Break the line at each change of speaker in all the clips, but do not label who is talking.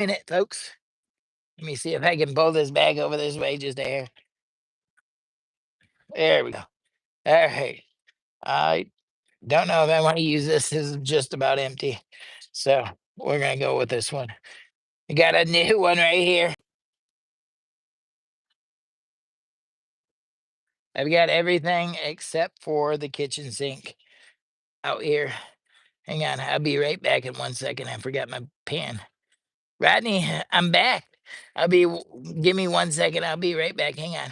Minute, folks. Let me see if I can pull this bag over this way just a hair. There we go. All right. I don't know if I want to use this. This is just about empty. So we're going to go with this one. I got a new one right here. I've got everything except for the kitchen sink out here. Hang on. I'll be right back in 1 second. I forgot my pen. Rodney, I'm back. Give me 1 second. I'll be right back. Hang on.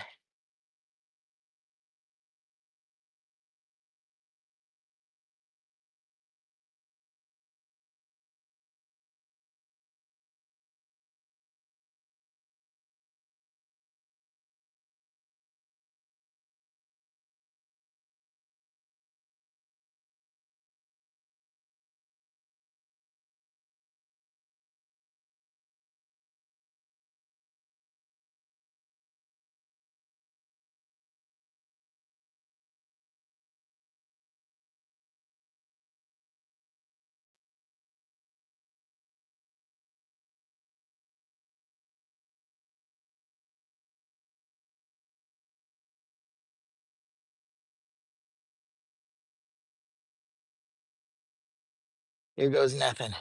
Here goes nothing.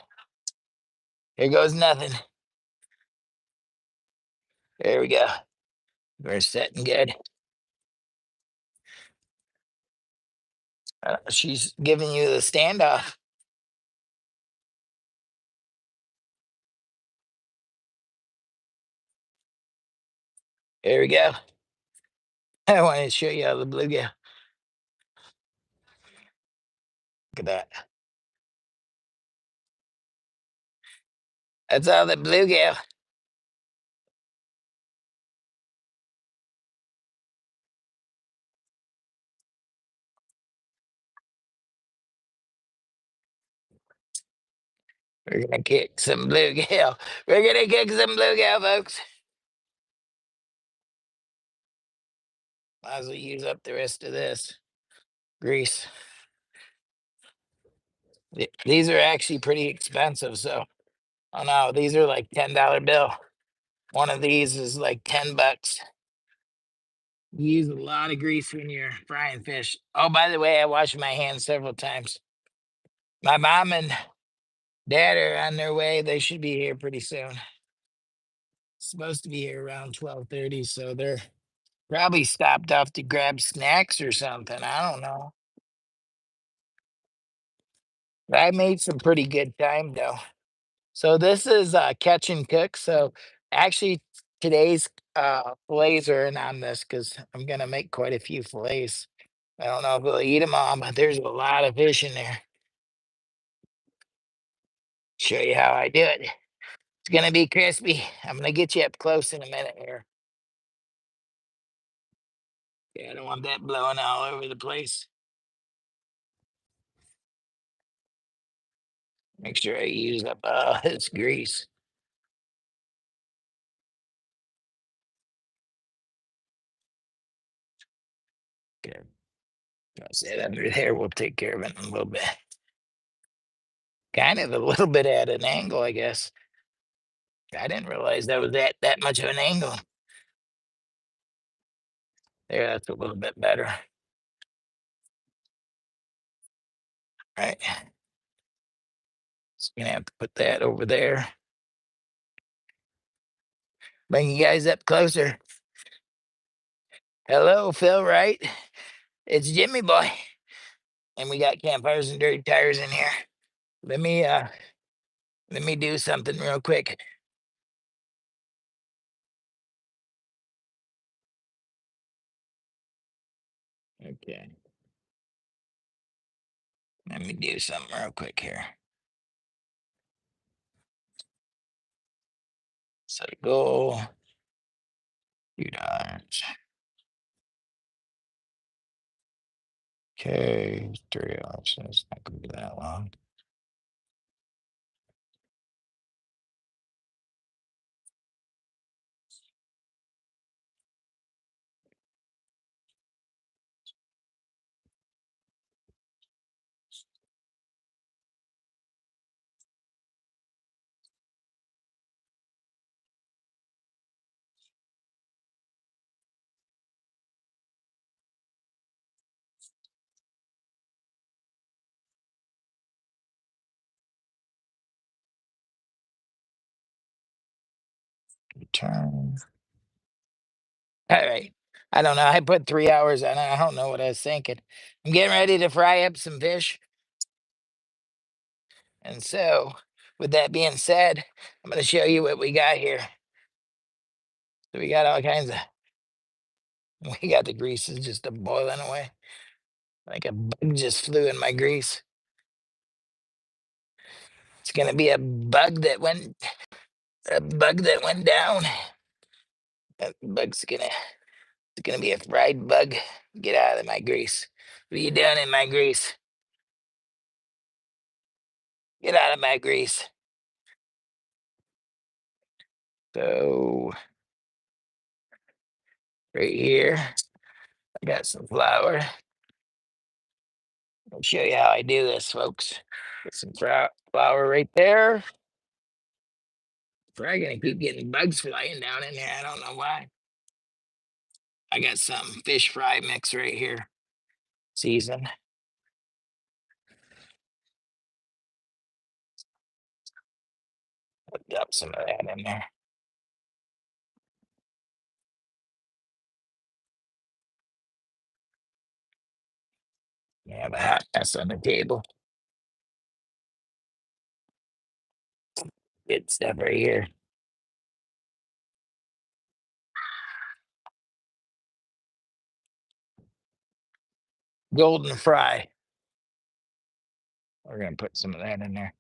Here goes nothing. There we go. We're setting good. She's giving you the standoff. There we go. I wanted to show you how the bluegill. Look at that. That's all the bluegill. We're gonna kick some bluegill. We're gonna kick some bluegill, folks. Might as well use up the rest of this grease. These are actually pretty expensive, so oh no, these are like $10 bill. One of these is like $10. You use a lot of grease when you're frying fish. Oh, by the way, I washed my hands several times. My mom and dad are on their way. They should be here pretty soon. Supposed to be here around 12:30, so they're probably stopped off to grab snacks or something. I don't know. I made some pretty good time though. So this is catch and cook. So actually today's fillets are in on this because I'm gonna make quite a few fillets. I don't know if we'll eat them all, but there's a lot of fish in there. Show you how I do it. It's gonna be crispy. I'm gonna get you up close in a minute here. Yeah, I don't want that blowing all over the place. Make sure I use up all this grease. Good. Toss that under there. We'll take care of it in a little bit. Kind of a little bit at an angle, I guess. I didn't realize that was that much of an angle. There, that's a little bit better. Right. So gonna have to put that over there. Bring you guys up closer. Hello, Phil, right? It's Jimmy Boy. And we got campfires and dirty tires in here. Let me do something real quick. Okay. Let me do something real quick here. Set a goal. $2. Okay, 3 hours. It's not gonna be that long. Turn. All right. I don't know. I put 3 hours on it. I don't know what I was thinking. I'm getting ready to fry up some fish. And so, with that being said, I'm going to show you what we got here. So we got all kinds of, we got the greases just a boiling away. Like a bug just flew in my grease. It's going to be a bug that went down. That bug's it's gonna be a fried bug. Get out of my grease. What are you doing in my grease? Get out of my grease. So right here, I got some flour. I'll show you how I do this, folks. Get some flour right there. Probably gonna keep getting bugs flying down in there. I don't know why. I got some fish fry mix right here. Season. Put up some of that in there. Yeah, the hot mess on the table. Good stuff right here. Golden fry. We're gonna put some of that in there.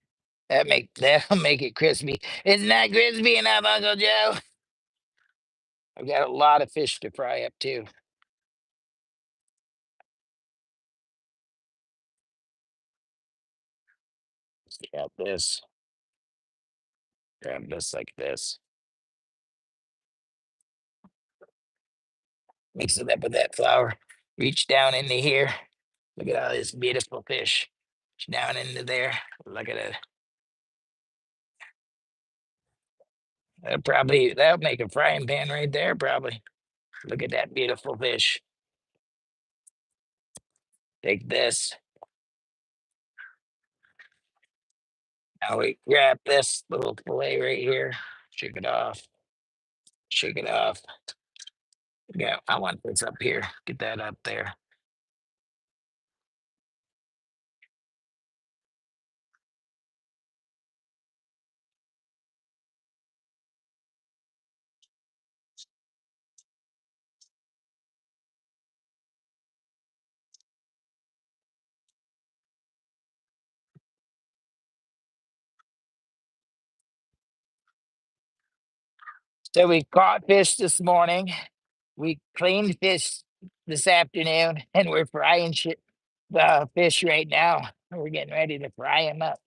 That'll make it crispy. It's not crispy enough, Uncle Joe. I've got a lot of fish to fry up too. Grab this. Grab this like this. Mix it up with that flour. Reach down into here. Look at all this beautiful fish. Reach down into there. Look at it. That'll make a frying pan right there, probably. Look at that beautiful fish. Take this. Now we grab this little fillet right here. Shake it off. Shake it off. Yeah, I want this up here. Get that up there. So we caught fish this morning. We cleaned fish this afternoon, and we're frying the fish right now. We're getting ready to fry them up.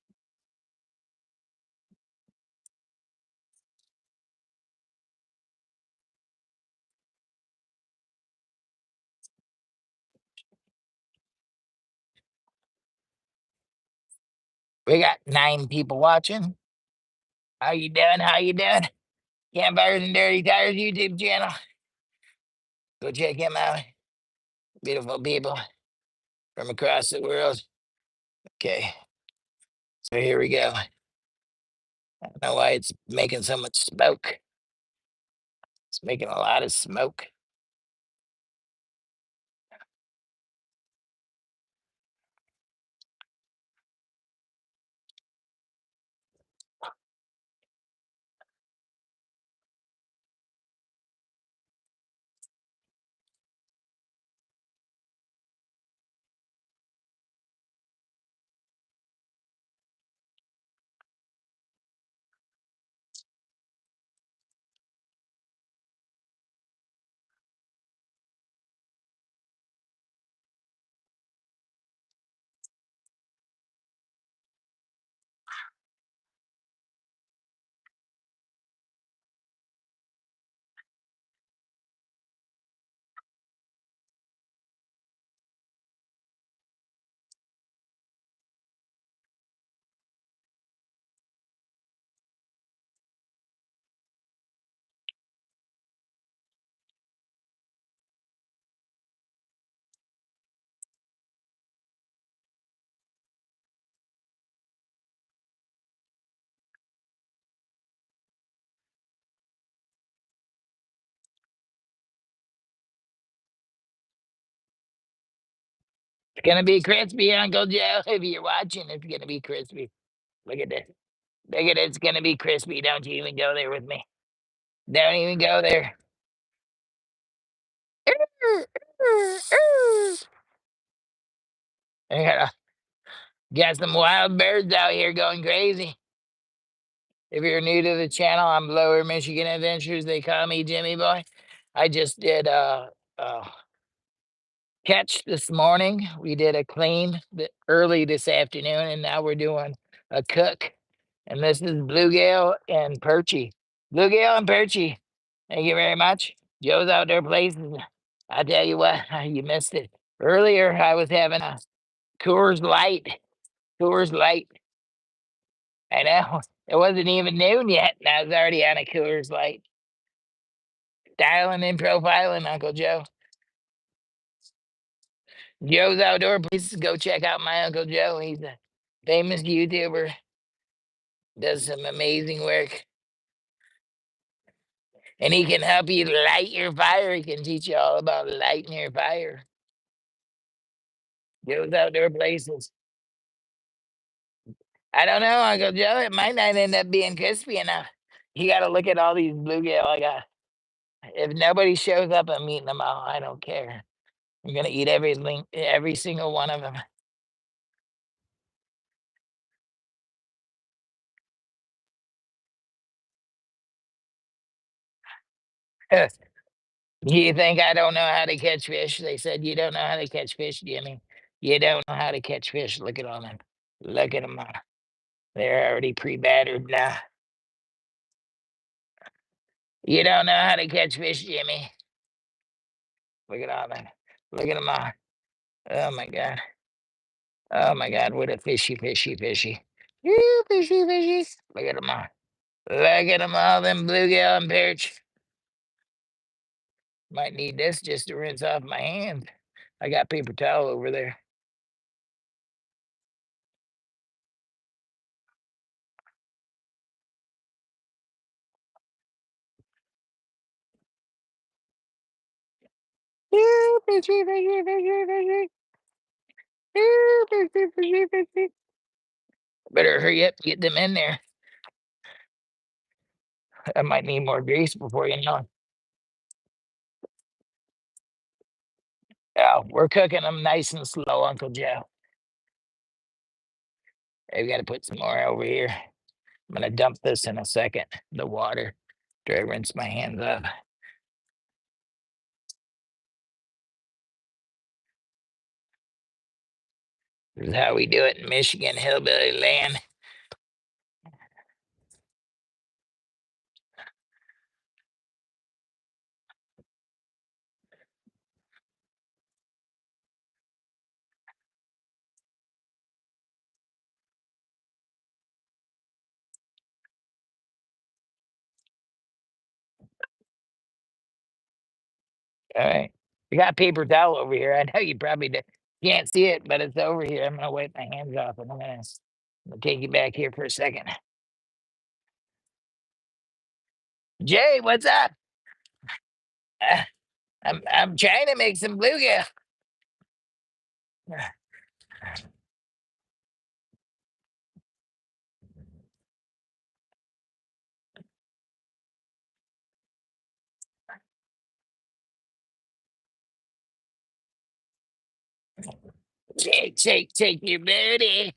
We got 9 people watching. How you doing? How you doing? Campfires and Dirty Tires YouTube channel. Go check him out. Beautiful people from across the world. Okay, so here we go. I don't know why it's making so much smoke. It's making a lot of smoke. It's gonna be crispy, Uncle Joe. If you're watching, it's gonna be crispy. Look at this. Look at it. It's gonna be crispy. Don't you even go there with me. Don't even go there. I got some wild birds out here going crazy. If you're new to the channel, I'm Lower Michigan Adventures. They call me Jimmy Boy. I just did a catch this morning. We did a clean early this afternoon, and now we're doing a cook. And this is bluegill and perchy. Bluegill and perchy. Thank you very much. Joe's Outdoor Places. I tell you what, you missed it. Earlier, I was having a Coors Light. Coors Light. I know. It wasn't even noon yet, and I was already on a Coors Light. Styling and profiling, Uncle Joe. Joe's Outdoor Places. Go check out my Uncle Joe. He's a famous YouTuber. Does some amazing work. And he can help you light your fire. He can teach you all about lighting your fire. Joe's Outdoor Places. I don't know, Uncle Joe. It might not end up being crispy enough. You got to look at all these bluegill I got. If nobody shows up, I'm eating them all. I don't care. I'm gonna eat every single one of them. You think I don't know how to catch fish? They said you don't know how to catch fish, Jimmy. You don't know how to catch fish. Look at all them. Look at them. They're already pre-battered now. You don't know how to catch fish, Jimmy. Look at all them. Look at them all. Oh my God. Oh my God. What a fishy, fishy, fishy. Ooh, fishy, fishy. Look at them all. Look at them all, them bluegill and perch. Might need this just to rinse off my hands. I got paper towel over there. Ooh, fishy, fishy, fishy, fishy. Ooh, fishy, fishy, fishy. Better hurry up, get them in there. I might need more grease before you know it. Oh, we're cooking them nice and slow, Uncle Joe. I've got to put some more over here. I'm gonna dump this in a second. The water. After I rinse my hands off. This is how we do it in Michigan hillbilly land. All right. I got paper towel over here. I know you probably can't see it, but it's over here. I'm gonna wipe my hands off and I'm gonna take you back here for a second. Jay, what's up? Uh, I'm trying to make some bluegill. Shake, shake, shake your booty.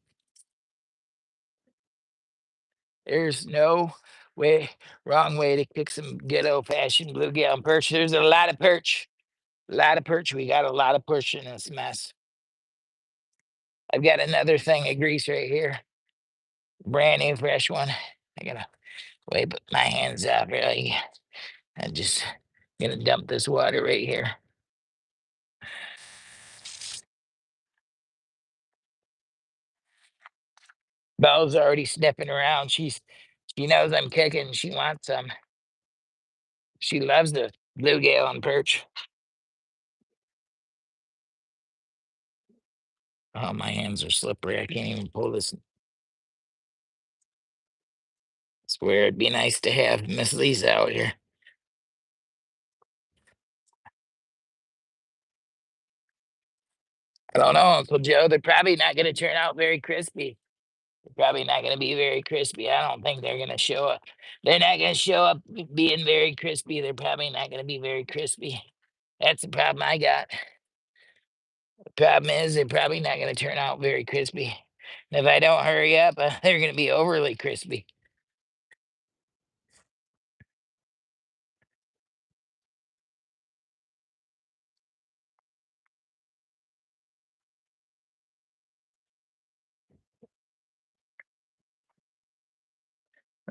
There's no wrong way to cook some good old fashioned bluegill and perch. There's a lot of perch. A lot of perch. We got a lot of perch in this mess. I've got another thing of grease right here. Brand new fresh one. I gotta wipe my hands off really. I'm just gonna dump this water right here. Belle's already sniffing around. She knows I'm cooking. She wants some. She loves the bluegill and perch. Oh, my hands are slippery. I can't even pull this. Swear it'd be nice to have Miss Lisa out here. I don't know, Uncle Joe. They're probably not going to turn out very crispy. They're probably not going to be very crispy. I don't think they're going to show up. They're not going to show up being very crispy. They're probably not going to be very crispy. That's the problem I got. The problem is they're probably not going to turn out very crispy. And if I don't hurry up, they're going to be overly crispy.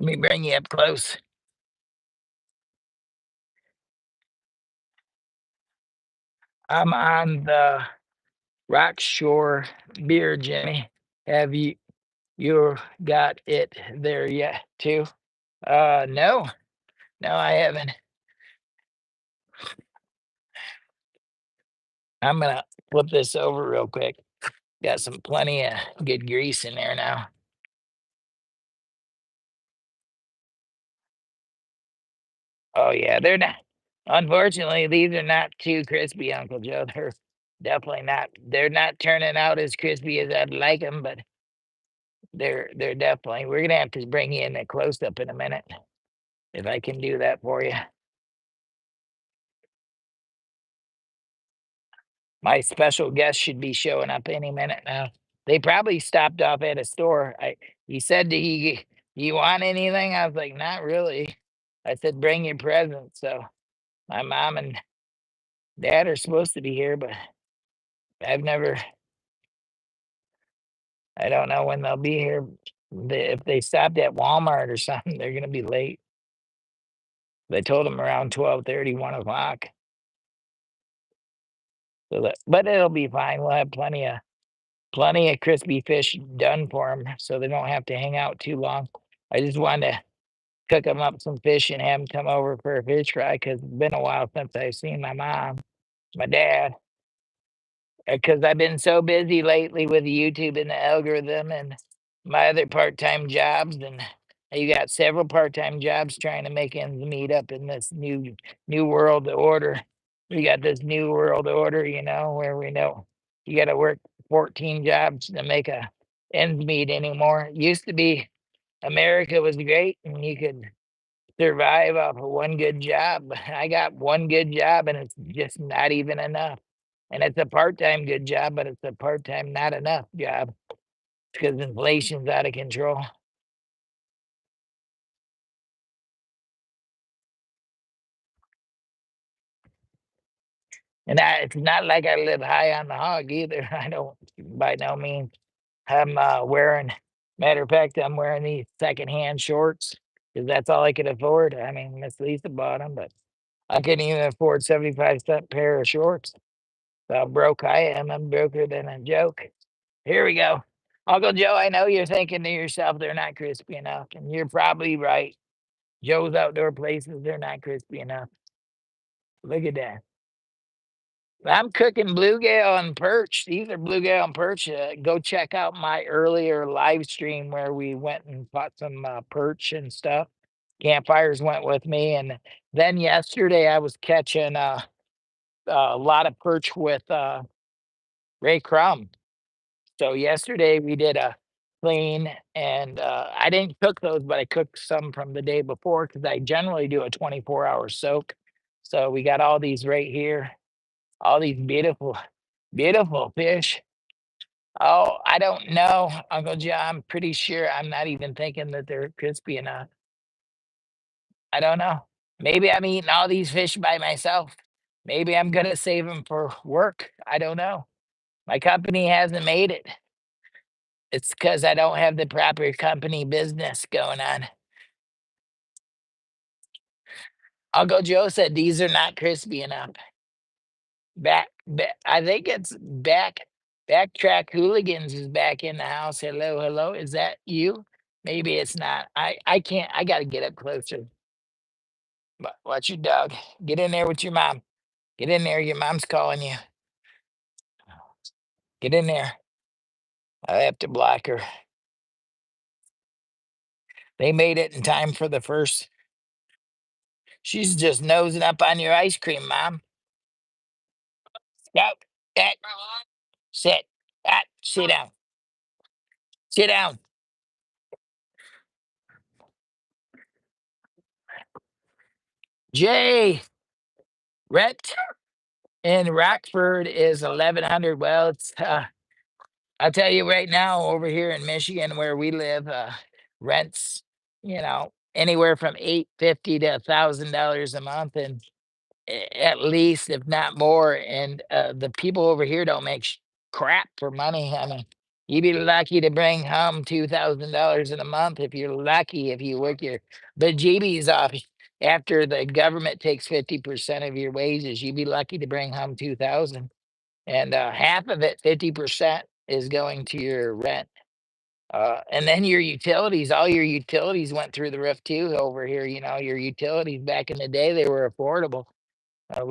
Let me bring you up close. I'm on the Rock Shore Beer, Jimmy. Have you got it there yet too? No, no, I haven't. I'm gonna flip this over real quick. Got some plenty of good grease in there now. Oh yeah, they're not. Unfortunately, these are not too crispy, Uncle Joe. They're definitely not. They're not turning out as crispy as I'd like them, but they're definitely. We're gonna have to bring you in a close up in a minute if I can do that for you. My special guest should be showing up any minute now. They probably stopped off at a store. He said, "Do you want anything?" I was like, "Not really." I said, "Bring your presents." So my mom and dad are supposed to be here, but I've never. I don't know when they'll be here. If they stopped at Walmart or something, they're gonna be late. They told them around 12:30, 1 o'clock. So but it'll be fine. We'll have plenty of crispy fish done for them, so they don't have to hang out too long. I just wanted to cook them up some fish and have them come over for a fish fry because it's been a while since I've seen my mom, my dad, because I've been so busy lately with YouTube and the algorithm and my other part-time jobs, and you got several part-time jobs trying to make ends meet up in this new world order. We got this new world order, where we know you got to work 14 jobs to make a ends meet anymore. Used to be America was great and you could survive off of one good job. I got one good job and it's just not even enough. And it's a part-time good job, but it's a part-time not enough job because inflation's out of control. And it's not like I live high on the hog either. I don't by no means. I'm wearing matter of fact, I'm wearing these secondhand shorts because that's all I could afford. I mean, Miss Lisa bought them, but I couldn't even afford 75-cent pair of shorts. So how broke I am. I'm broker than a joke. Here we go. Uncle Joe, I know you're thinking to yourself, they're not crispy enough. And you're probably right. Joe's Outdoor Places, they're not crispy enough. Look at that. I'm cooking bluegill and perch. These are bluegill and perch. Go check out my earlier live stream where we went and caught some perch and stuff. Campfires went with me. And then yesterday I was catching a lot of perch with Ray Crum. So yesterday we did a clean and I didn't cook those, but I cooked some from the day before because I generally do a 24-hour soak. So we got all these right here, all these beautiful, beautiful fish. Oh, I don't know, Uncle John. I'm pretty sure I'm not even thinking that they're crispy enough. I don't know. Maybe I'm eating all these fish by myself. Maybe I'm gonna save them for work. I don't know. My company hasn't made it. It's because I don't have the proper company business going on. Uncle Joe said these are not crispy enough. I think it's backtrack hooligans is back in the house. Hello, hello. Is that you? Maybe it's not. I can't. I got to get up closer. But watch your dog. Get in there with your mom. Get in there. Your mom's calling you. Get in there. I have to block her. They made it in time for the first. She's just nosing up on your ice cream, mom. Yep. Sit. Sit down. Sit down. Jay, rent in Rockford is 1,100. Well, it's I'll tell you right now, over here in Michigan where we live, rents, anywhere from 850 to $1,000 a month, and at least, if not more. And the people over here don't make crap for money. I mean, you'd be lucky to bring home $2,000 in a month if you're lucky. If you work your bejeebies off after the government takes 50% of your wages, you'd be lucky to bring home 2,000, and half of it, 50%, is going to your rent. And then your utilities, all your utilities went through the roof too over here. Your utilities back in the day, they were affordable.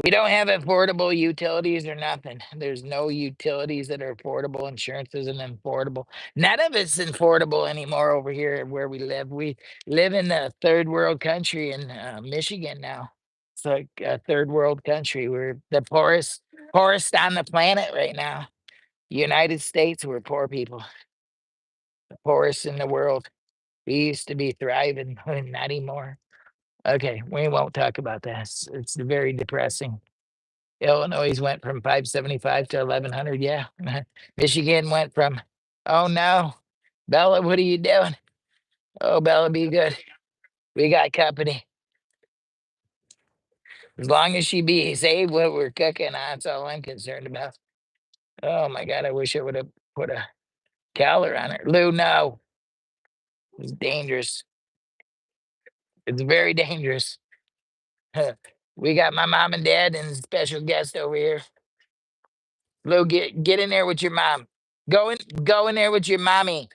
We don't have affordable utilities or nothing. There's no utilities that are affordable. Insurance isn't affordable. None of it's affordable anymore over here where we live. We live in a third world country in Michigan now. It's like a third world country. We're the poorest on the planet right now. United States, we're poor people, the poorest in the world. We used to be thriving, not anymore. Okay, we won't talk about that. It's very depressing. Illinois went from 575 to 1,100. Yeah. Michigan went from, oh no, Bella, what are you doing? Oh, Bella, be good. We got company. As long as she be safe, what we're cooking, that's all I'm concerned about. Oh my God, I wish I would have put a collar on her. Lou, no, it's dangerous. It's very dangerous. We got my mom and dad and special guest over here. Lou, get in there with your mom. Go in there with your mommy.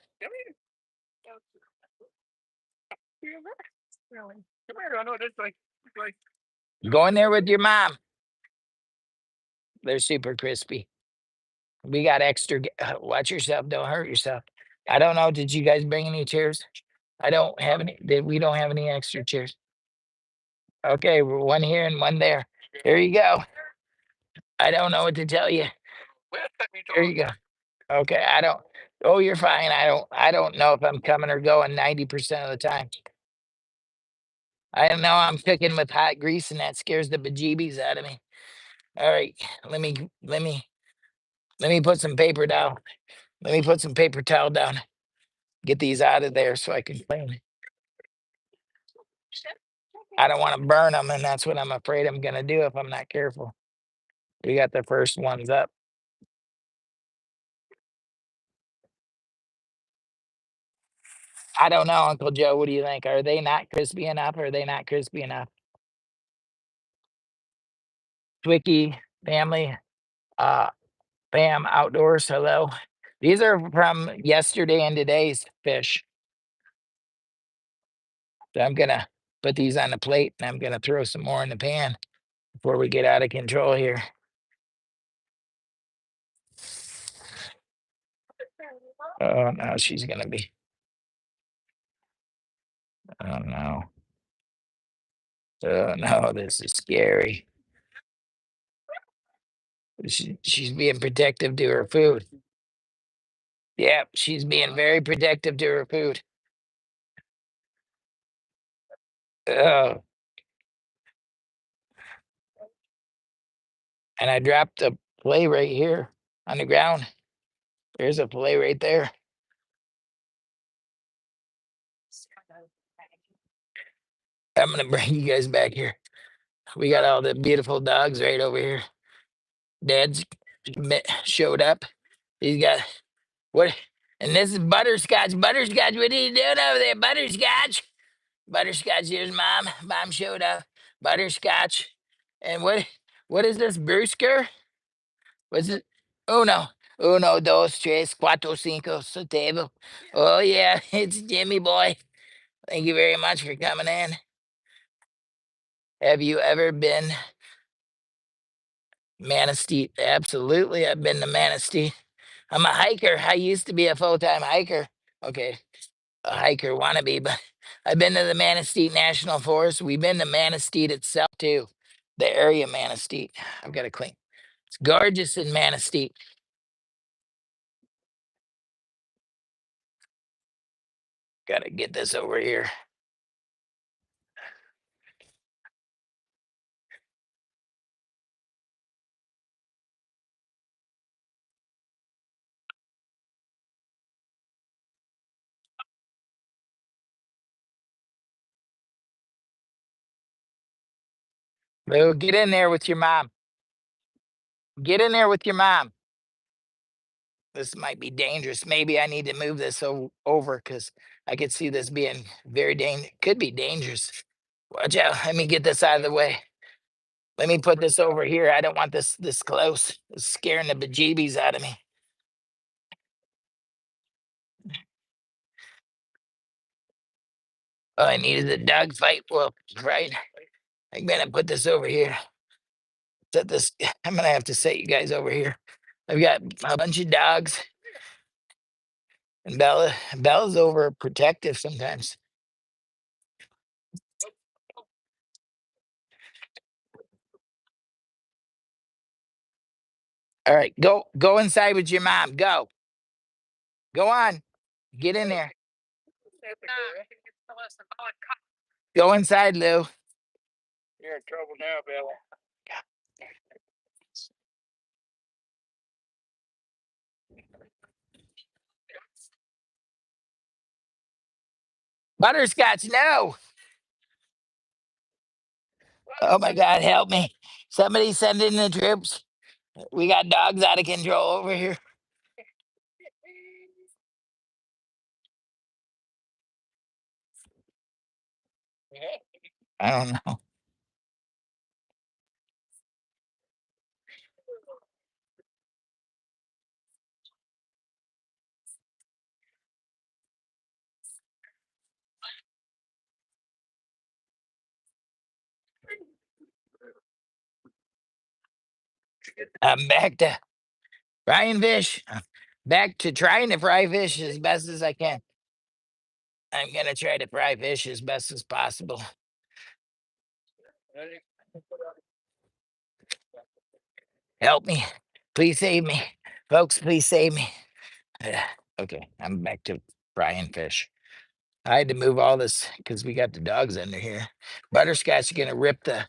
Go in there with your mom. They're super crispy. We got extra. Watch yourself. Don't hurt yourself. I don't know. Did you guys bring any chairs? I don't have any. We don't have any extra chairs. Okay, we're one here and one there. There you go. I don't know what to tell you. There you go. Okay, I don't. Oh, you're fine. I don't know if I'm coming or going 90% of the time. I know I'm cooking with hot grease, and that scares the bejeebies out of me. All right, let me put some paper down. Let me put some paper towel down. Get these out of there so I can clean. I don't want to burn them, and that's what I'm afraid I'm gonna do if I'm not careful. We got the first ones up. I don't know, Uncle Joe. What do you think? Are they not crispy enough? Or are they not crispy enough? Twicky family, uh, Bam Outdoors. Hello. These are from yesterday and today's fish. So I'm gonna put these on the plate, and I'm gonna throw some more in the pan before we get out of control here. Oh no, she's gonna be. Oh no. Oh no, this is scary. She's being protective to her food. Yep, she's being very protective to her food. Oh, and I dropped a play right here on the ground. There's a play right there. I'm gonna bring you guys back here. We got all the beautiful dogs right over here. Dad's showed up. He's got what? And this is Butterscotch. Butterscotch, what are you doing over there, Butterscotch? Butterscotch, here's Mom. Mom showed up. Butterscotch. And what is this, Brewsker? What's it? Uno. Uno, dos, tres, cuatro, cinco, table. Oh yeah, it's Jimmy boy. Thank you very much for coming in. Have you ever been Manistee? Absolutely, I've been to Manistee. I'm a hiker. I used to be a full-time hiker. Okay, a hiker wannabe, but I've been to the Manistee National Forest. We've been to Manistee itself too. The area Manistee. I've got to clean. It's gorgeous in Manistee. Gotta get this over here. Lou, get in there with your mom. Get in there with your mom. This might be dangerous. Maybe I need to move this over because I could see this being very could be dangerous. Watch out. Let me get this out of the way. Let me put this over here. I don't want this close. It's scaring the bejeebies out of me. Oh, I needed a dog fight. Well, right. I'm gonna put this over here. Set this. I'm gonna have to set you guys over here. I've got a bunch of dogs, and Bella's overprotective sometimes. All right, go inside with your mom. Go on. Get in there. Go inside, Lou. You're in trouble now, Bella. Butterscotch, no. Oh my God, help me. Somebody send in the troops. We got dogs out of control over here. I don't know. I'm back to frying fish. Back to trying to fry fish as best as I can. I'm gonna try to fry fish as best as possible. Help me. Please save me. Folks, please save me. Okay, I'm back to frying fish. I had to move all this because we got the dogs under here. Butterscotch is gonna rip the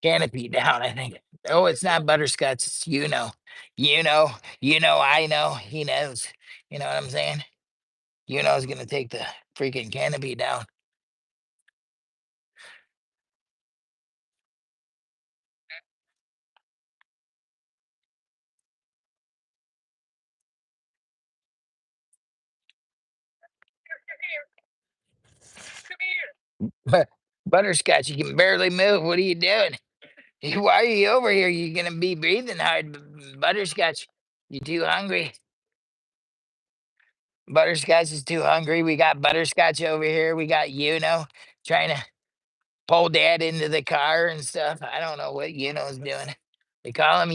canopy down, I think. Oh, it's not butterscotch, it's You know, I know, he knows. You know what I'm saying? Is gonna take the freaking canopy down. But butterscotch, you can barely move. What are you doing? Why are you over here? You're gonna be breathing hard. Butterscotch, you too hungry. Butterscotch is too hungry. We got butterscotch over here. We got trying to pull dad into the car and stuff. I don't know what is doing. They call him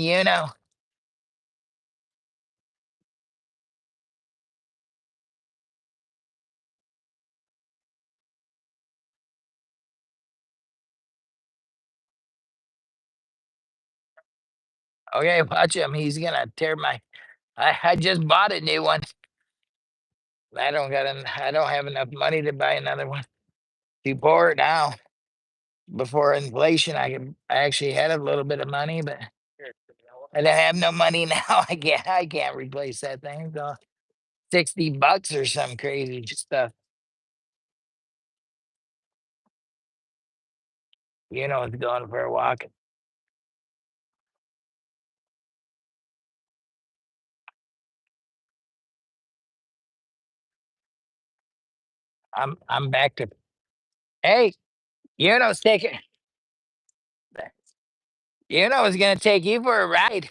Okay, watch him. He's gonna tear my. I just bought a new one. I don't have enough money to buy another one. Too poor now. Before inflation, I actually had a little bit of money, but I don't have no money now. I can't replace that thing. So $60 or some crazy stuff. It's going for a walk. I'm back to hey, Uno's taking Uno is gonna take you for a ride.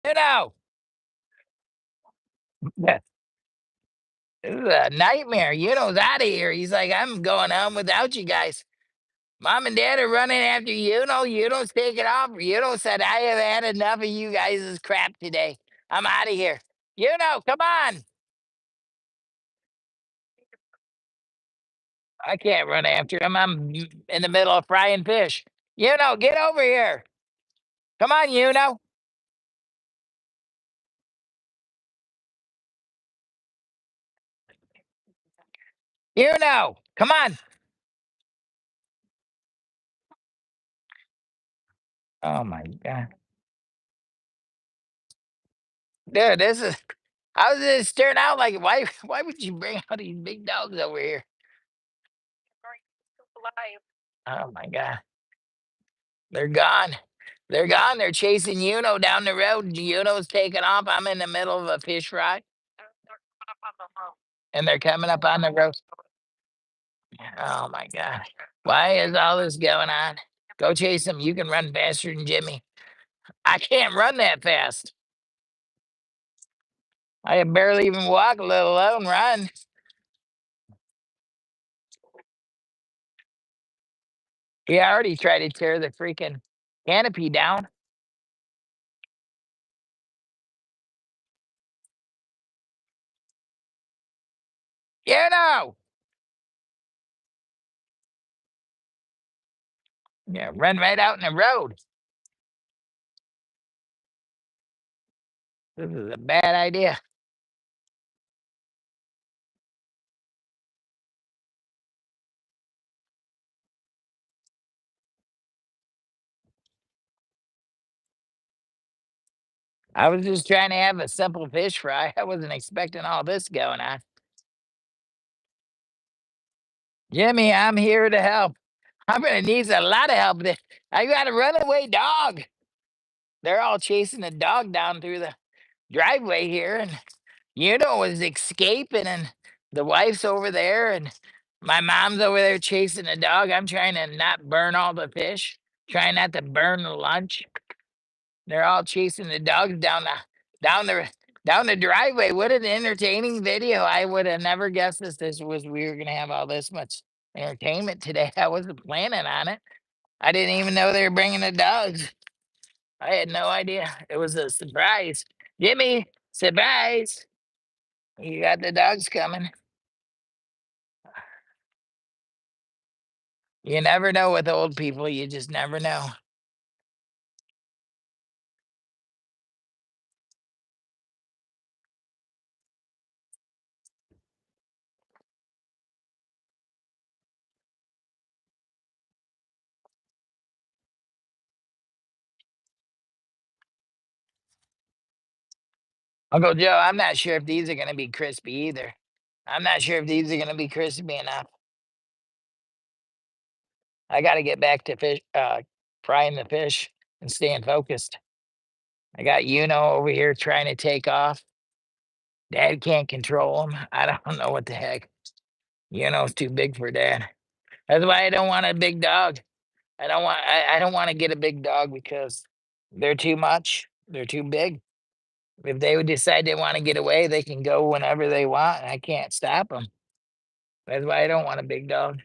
Uno. Yeah. This is a nightmare. Uno's out of here. He's like, I'm going home without you guys. Mom and dad are running after Uno's taking off. Uno said, I have had enough of you guys' crap today. I'm out of here. Come on. I can't run after him. I'm in the middle of frying fish. Get over here. Come on, Uno. Uno, come on. Oh my God. Dude, this is I was just staring out like, why would you bring all these big dogs over here? Oh my God. They're gone. They're gone. They're chasing Uno down the road. Uno's taking off. I'm in the middle of a fish fry. And they're coming up on the road. Oh my God. Why is all this going on? Go chase them. You can run faster than Jimmy. I can't run that fast. I can barely even walk, let alone run. He already tried to tear the freaking canopy down. Uno! Yeah, run right out in the road. This is a bad idea. I was just trying to have a simple fish fry. I wasn't expecting all this going on. Jimmy, I'm here to help. I'm gonna need a lot of help. I got a runaway dog. They're all chasing the dog down through the driveway here, and is escaping, and the wife's over there, and my mom's over there chasing the dog. I'm trying to not burn all the fish, trying not to burn the lunch. They're all chasing the dogs down the down the driveway. What an entertaining video. I would have never guessed this was we were gonna have all this much entertainment today. I wasn't planning on it. I didn't even know they were bringing the dogs. I had no idea. It was a surprise. Jimmy, surprise. You got the dogs coming. You never know with old people. You just never know. Uncle Joe, I'm not sure if these are going to be crispy either. I'm not sure if these are going to be crispy enough. I got to get back to frying the fish and staying focused. I got over here trying to take off. Dad can't control him. I don't know what the heck. Uno's too big for Dad. That's why I don't want a big dog. I don't want to get a big dog because they're too much. They're too big. If they would decide they want to get away, they can go whenever they want. And I can't stop them. That's why I don't want a big dog.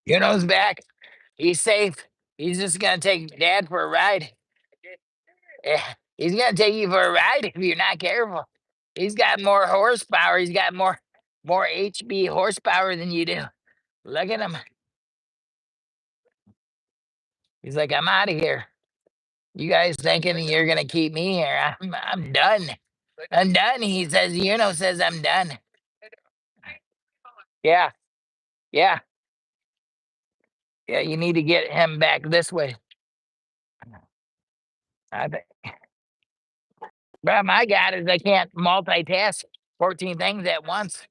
Uno's back. He's safe. He's just gonna take Dad for a ride. Yeah, he's gonna take you for a ride if you're not careful. He's got more horsepower. He's got more HB horsepower than you do. Look at him. He's like, I'm out of here. You guys thinking you're gonna keep me here? I'm done. I'm done. He says, says I'm done. Yeah, yeah, yeah. You need to get him back this way. I think. Problem I got is I can't multitask 14 things at once.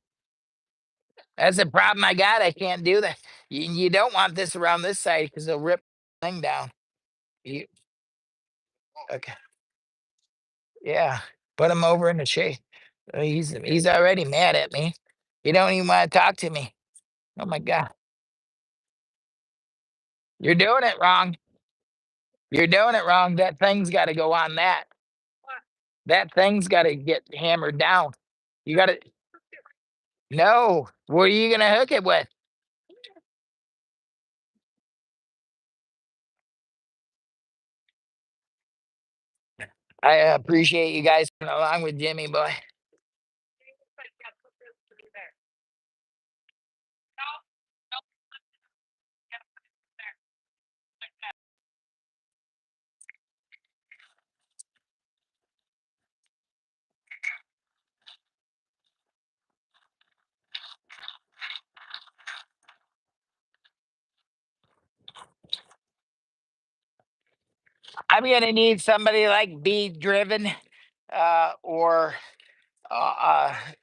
That's the problem I got. I can't do that. You don't want this around this side because they'll rip the thing down. You, okay. Yeah. Put him over in the shade. He's already mad at me. He don't even want to talk to me. Oh my God. You're doing it wrong. You're doing it wrong. That thing's got to go on that. That thing's got to get hammered down. You got to. No. What are you going to hook it with? I appreciate you guys coming along with Jimmy boy. I'm gonna need somebody like be driven, or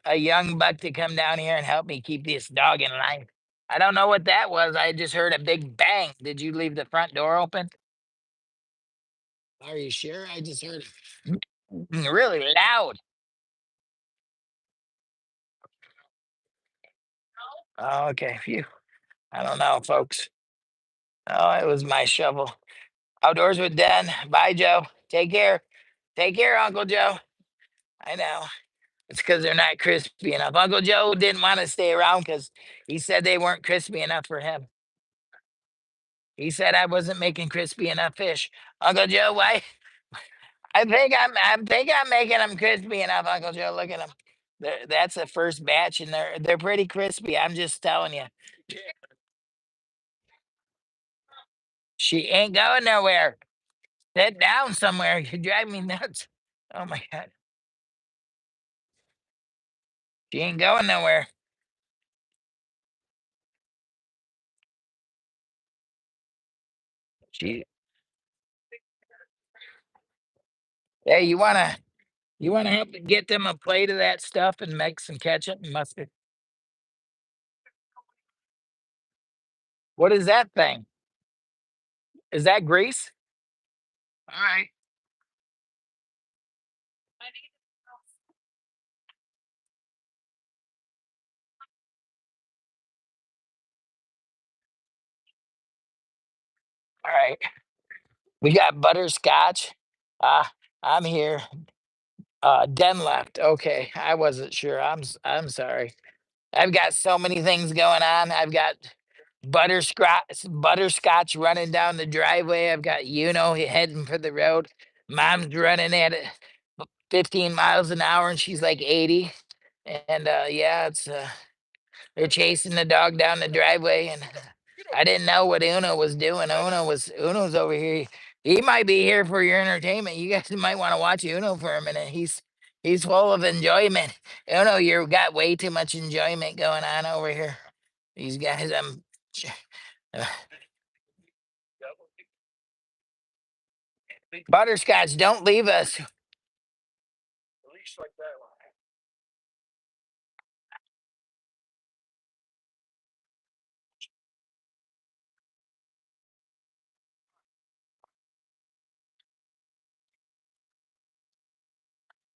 a young buck to come down here and help me keep this dog in line. I don't know what that was. I just heard a big bang. Did you leave the front door open? Are you sure? I just heard it really loud. Oh, okay. Phew. I don't know, folks. Oh, it was my shovel. Outdoors with Den. Bye, Joe. Take care. Take care, Uncle Joe. I know. It's because they're not crispy enough. Uncle Joe didn't want to stay around because he said they weren't crispy enough for him. He said I wasn't making crispy enough fish. Uncle Joe, why? I think I'm making them crispy enough, Uncle Joe. Look at them. That's the first batch, and they're pretty crispy. I'm just telling you. She ain't going nowhere. Sit down somewhere. You drive me nuts. Oh my god. She ain't going nowhere. She Hey, you wanna help get them a plate of that stuff and make some ketchup and mustard? What is that thing? Is that grease? All right. All right. We got butterscotch. Ah, I'm here. Den left. Okay, I wasn't sure. I'm sorry. I've got so many things going on. I've got butterscotch running down the driveway. I've got heading for the road. Mom's running at it 15 miles an hour and she's like 80. And yeah, it's they're chasing the dog down the driveway, and I didn't know what Uno was doing. Uno's over here. He might be here for your entertainment. You guys might want to watch Uno for a minute. He's full of enjoyment. Uno, you got way too much enjoyment going on over here. These guys, uh, butterscotch. Don't leave us.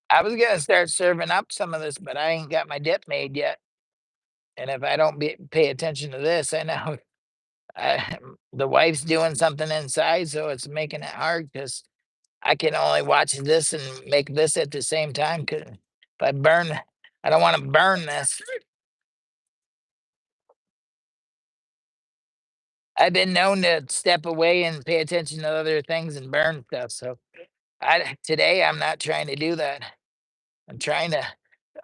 I was gonna start serving up some of this, but I ain't got my dip made yet. And if I don't pay attention to this, I know I, the wife's doing something inside, so it's making it hard because I can only watch this and make this at the same time. Cause if I burn, I don't want to burn this. I've been known to step away and pay attention to other things and burn stuff. So today I'm not trying to do that. I'm trying to,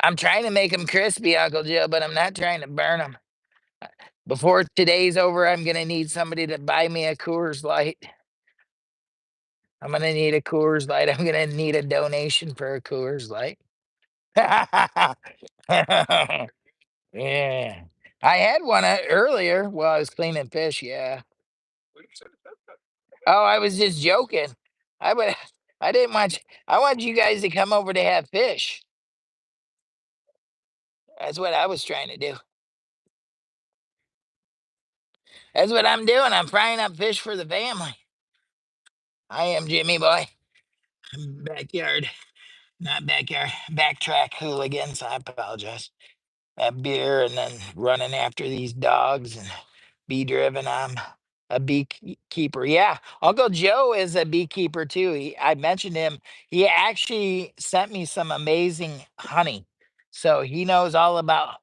I'm trying to make them crispy, Uncle Joe, but I'm not trying to burn them. Before today's over, I'm gonna need somebody to buy me a Coors Light. I'm gonna need a Coors Light. I'm gonna need a donation for a Coors Light. Yeah. I had one earlier while I was cleaning fish. Yeah. Oh, I was just joking. I would. I didn't want. I want you guys to come over to have fish. That's what I was trying to do. That's what I'm doing. I'm frying up fish for the family. I am Jimmy Boy. Backyard, not backyard. Backtrack hooligans. I apologize. That beer and then running after these dogs and be driven on. a beekeeper. Yeah, Uncle Joe is a beekeeper too. I mentioned him. He actually sent me some amazing honey, so he knows all about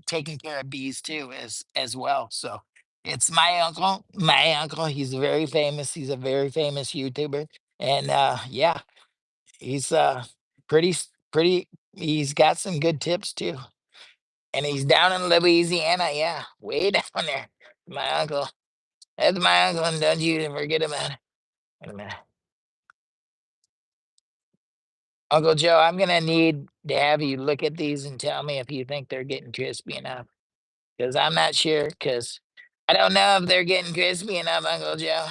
taking care of bees too, as well. So it's my uncle. My uncle. He's very famous. He's a very famous YouTuber, and yeah, he's pretty. He's got some good tips too. And he's down in Louisiana, yeah, way down there. My uncle. That's my uncle, and don't you forget about it. Wait a minute. Uncle Joe, I'm gonna need to have you look at these and tell me if you think they're getting crispy enough. Because I'm not sure, because I don't know if they're getting crispy enough, Uncle Joe.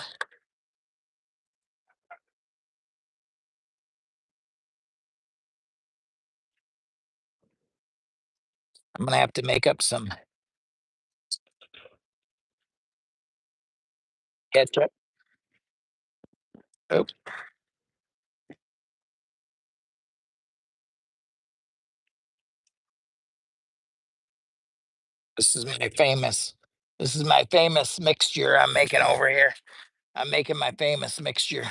I'm gonna have to make up some ketchup. Oh, this is my famous. This is my famous mixture I'm making over here. I'm making my famous mixture.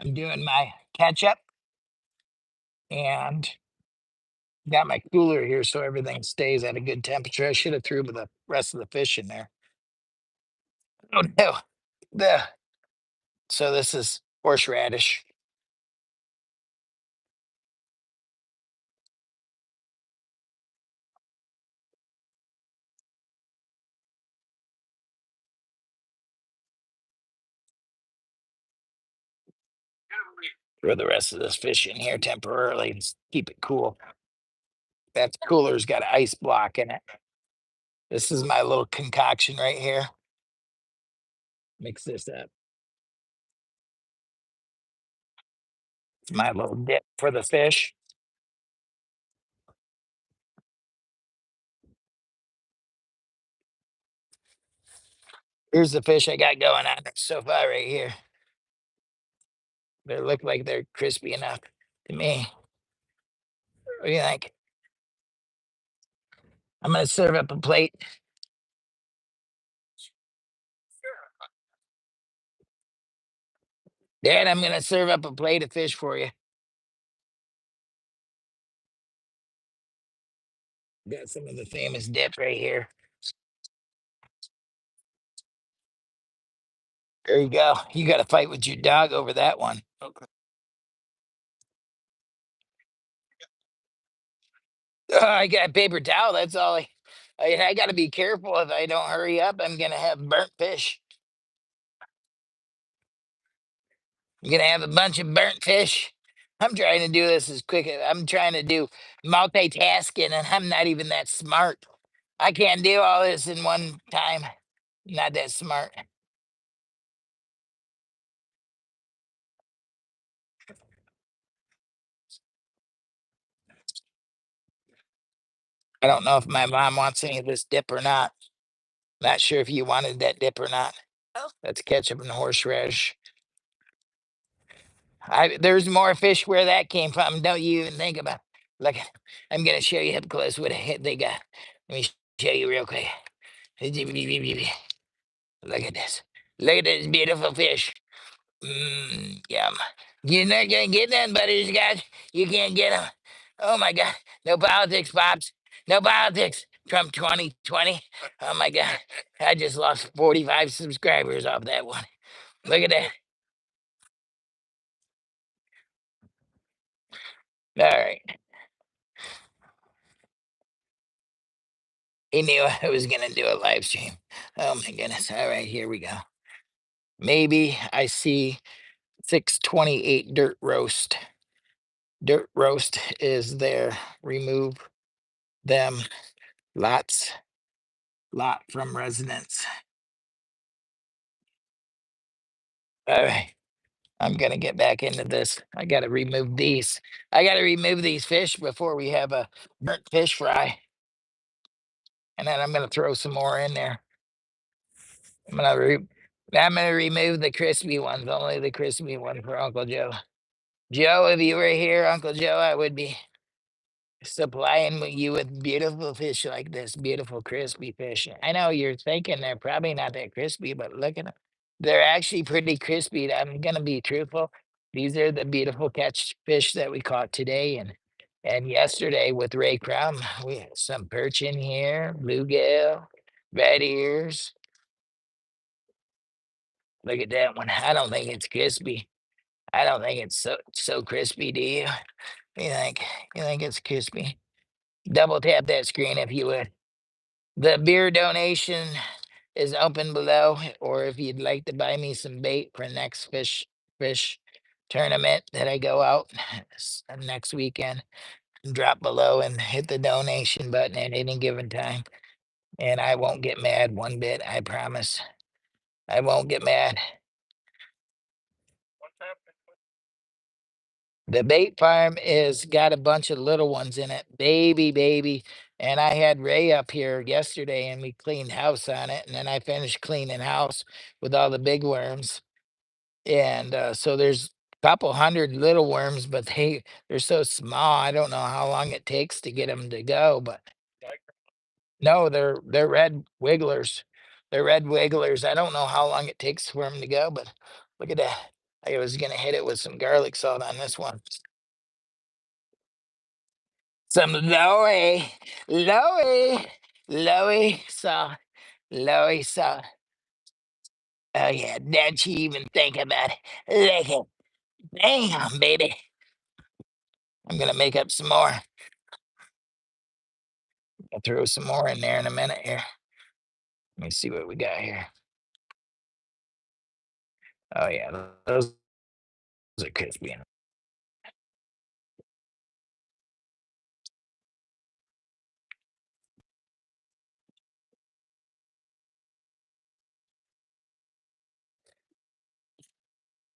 I'm doing my ketchup and got my cooler here so everything stays at a good temperature. I should have threw the rest of the fish in there. Oh no. The so this is horseradish. Throw the rest of this fish in here temporarily and keep it cool. That cooler's got an ice block in it. This is my little concoction right here. Mix this up. It's my little dip for the fish. Here's the fish I got going on so far right here. They look like they're crispy enough to me. What do you think? I'm gonna serve up a plate. Dad, I'm gonna serve up a plate of fish for you. Got some of the famous dip right here. There you go. You got to fight with your dog over that one. I got a paper towel. That's all. I got to be careful. If I don't hurry up, I'm gonna have burnt fish. I'm gonna have a bunch of burnt fish. I'm trying to do this as quick. I'm trying to do multitasking, and I'm not even that smart. I can't do all this in one time. Not that smart. I don't know if my mom wants any of this dip or not. Not sure if you wanted that dip or not. That's ketchup and horseradish. There's more fish where that came from. Don't you even think about. Look, I'm gonna show you up close what a hit they got. Let me show you real quick. Look at this. Look at this beautiful fish. Yum. You're not gonna get none, butterscotch. You can't get them. Oh my God. No politics, pops. No politics. Trump 2020. Oh my God. I just lost 45 subscribers off that one. Look at that. All right. He knew I was gonna do a live stream. Oh my goodness. All right, here we go. Maybe I see 628 dirt roast. Dirt roast is there. Remove them. Lots. Lot from residents. All right. I'm gonna get back into this. I gotta remove these. I gotta remove these fish before we have a burnt fish fry. And then I'm gonna throw some more in there. I'm gonna re- I'm gonna remove the crispy ones, only the crispy one for Uncle Joe. Joe, if you were here, Uncle Joe, I would be supplying you with beautiful fish like this, beautiful crispy fish. I know you're thinking they're probably not that crispy, but look at them. They're actually pretty crispy. I'm gonna be truthful. These are the beautiful catch fish that we caught today and yesterday with Ray Crum. We had some perch in here, bluegill, red ears. Look at that one. I don't think it's crispy. I don't think it's so crispy, do you? You think you think it's crispy? Double tap that screen if you would. The beer donation is open below, or if you'd like to buy me some bait for next fish tournament that I go out next weekend, drop below and hit the donation button at any given time. And I won't get mad one bit, I promise. I won't get mad. The bait farm is got a bunch of little ones in it, baby. And I had Ray up here yesterday and we cleaned house on it. And then I finished cleaning house with all the big worms. And so there's a couple hundred little worms, but they're so small. I don't know how long it takes to get them to go, but no, they're red wigglers. They're red wigglers. I don't know how long it takes for them to go, but look at that. I was gonna hit it with some garlic salt on this one. Some Loey salt, Loey salt. Oh yeah, don't you even think about it. Lick it. Damn, baby. I'm gonna make up some more. I'll throw some more in there in a minute here. Let me see what we got here. Oh yeah, those are crispy.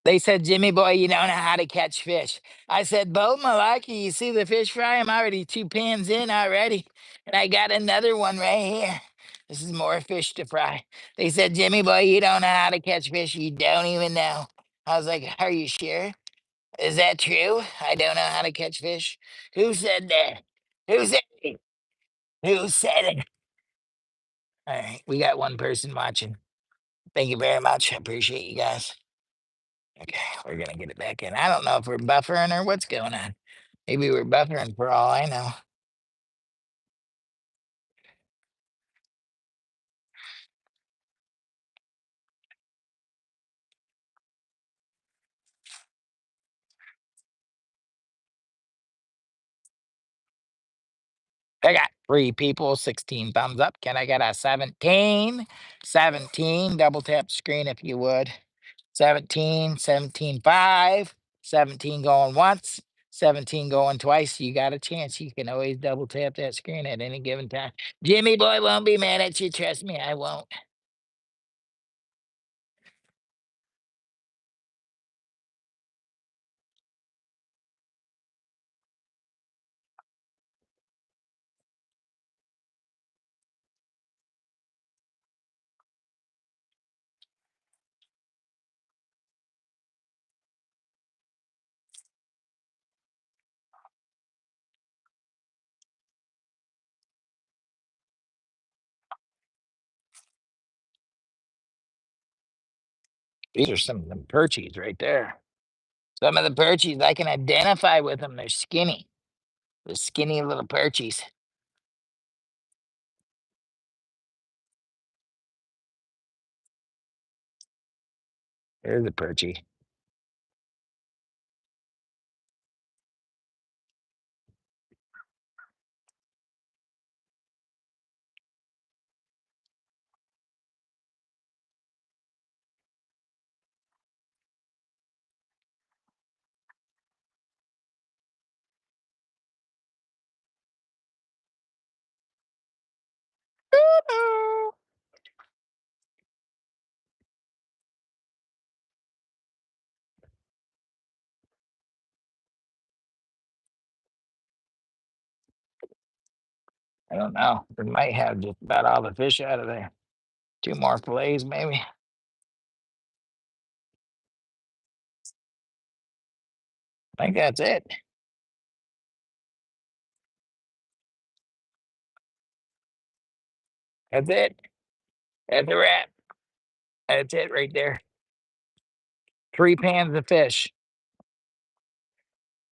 They said, Jimmy boy, you don't know how to catch fish. I said, Bo Malaki, you see the fish fry? I'm already 2 pans in already. And I got another one right here. This is more fish to fry. They said, Jimmy boy, you don't know how to catch fish. You don't even know. I was like, are you sure? Is that true? I don't know how to catch fish. Who said that? Who said it? Who said it? All right, we got one person watching. Thank you very much. I appreciate you guys. Okay, we're gonna get it back in. I don't know if we're buffering or what's going on. Maybe we're buffering for all I know. I got 3 people, 16 thumbs up. Can I get a 17? 17, double tap screen if you would. 17, 17, 5, 17 going once, 17 going twice. You got a chance. You can always double tap that screen at any given time. Jimmy boy won't be mad at you. Trust me, I won't. These are some of them perchies right there. Some of the perchies, I can identify with them. They're skinny. The skinny little perchies. There's a perchie. I don't know. We might have just about all the fish out of there. 2 more fillets, maybe. I think that's it. That's it. That's a wrap. That's it right there. 3 pans of fish.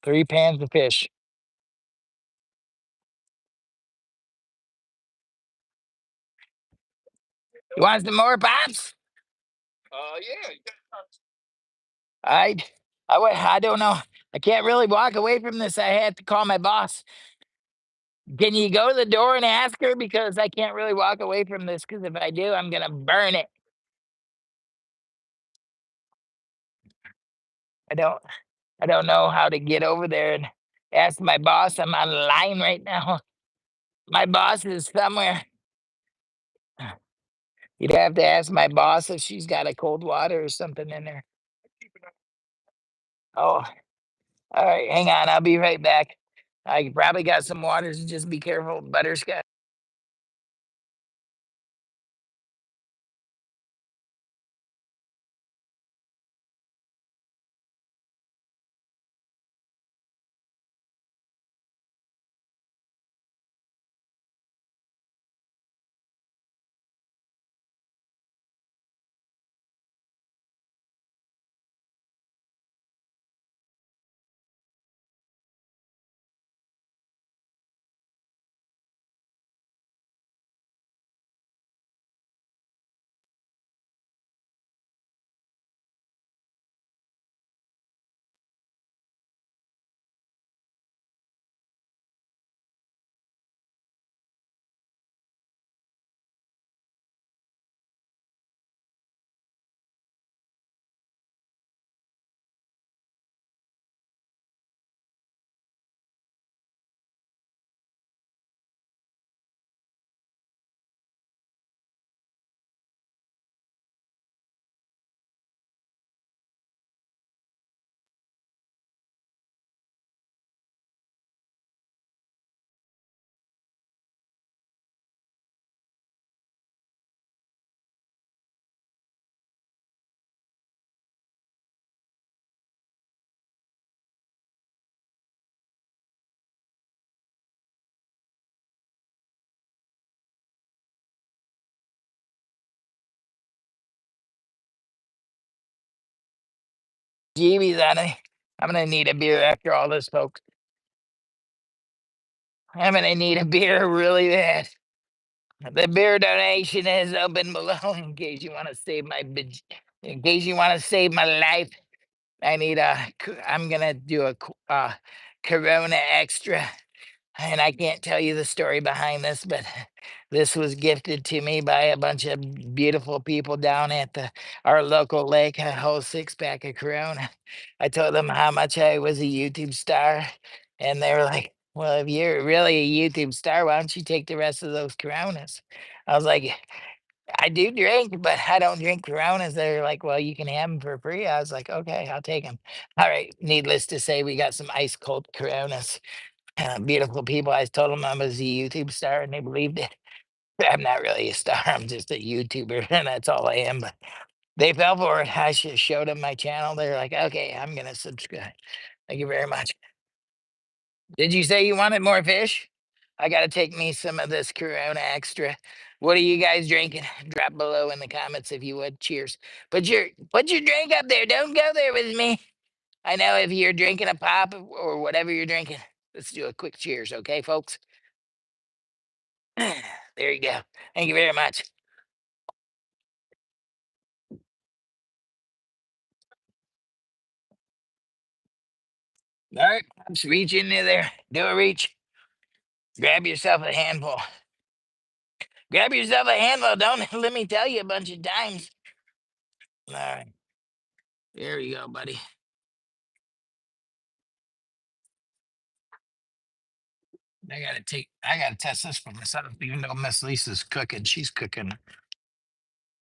3 pans of fish. You want some more, Pops? Yeah. I, I don't know. I can't really walk away from this. I had to call my boss. Can you go to the door and ask her? Because I can't really walk away from this. Because if I do, I'm gonna burn it. I don't. I don't know how to get over there and ask my boss. I'm on the line right now. My boss is somewhere. You'd have to ask my boss if she's got a cold water or something in there. Oh, all right. Hang on. I'll be right back. I probably got some waters. Just be careful, butterscotch. Jeebies on it. I'm gonna need a beer after all this, folks. I'm gonna need a beer really bad. The beer donation is open below in case you want to save my in case you want to save my life. I need I'm gonna do a Corona extra. And I can't tell you the story behind this, but this was gifted to me by a bunch of beautiful people down at our local lake, a whole 6 pack of Corona. I told them how much I was a YouTube star, and they were like, "Well, if you're really a YouTube star, why don't you take the rest of those Coronas?" I was like, "I do drink, but I don't drink Coronas." They're like, "Well, you can have them for free." I was like, "Okay, I'll take them." All right. Needless to say, we got some ice cold Coronas. Beautiful people. I told them I was a YouTube star, and they believed it. I'm not really a star. I'm just a YouTuber, and that's all I am. But they fell for it. I showed them my channel. They're like, "Okay, I'm gonna subscribe." Thank you very much. Did you say you wanted more fish? I gotta take me some of this Corona Extra. What are you guys drinking? Drop below in the comments if you would. Cheers. Put your drink up there. Don't go there with me. I know if you're drinking a pop or whatever you're drinking. Let's do a quick cheers, okay, folks? There you go. Thank you very much. All right, just reach into there. Do a reach. Grab yourself a handful. Grab yourself a handful. Don't let me tell you a bunch of times. All right, there you go, buddy. I gotta test this for myself, even though Miss Lisa's cooking. She's cooking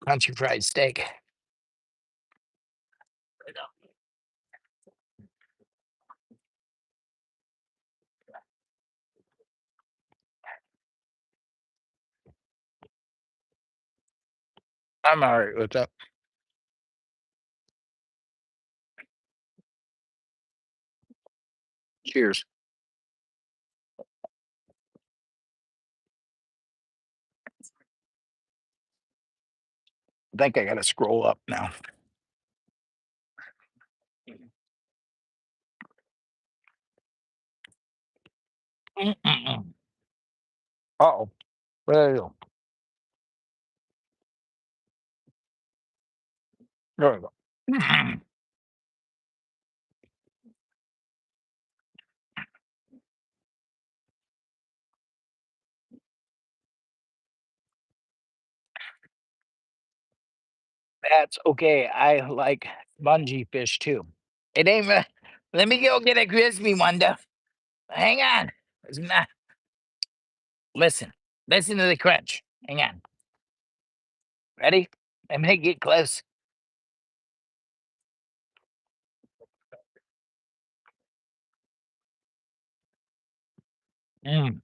country fried steak. I'm all right with that. Cheers. I think I gotta scroll up now. Uh-oh. There you go. There we go. That's okay. I like spongy fish too. It ain't. Let me go get a crispy one, though. Hang on. It's not. Listen. Listen to the crunch. Hang on. Ready? I'm gonna get close. Mm.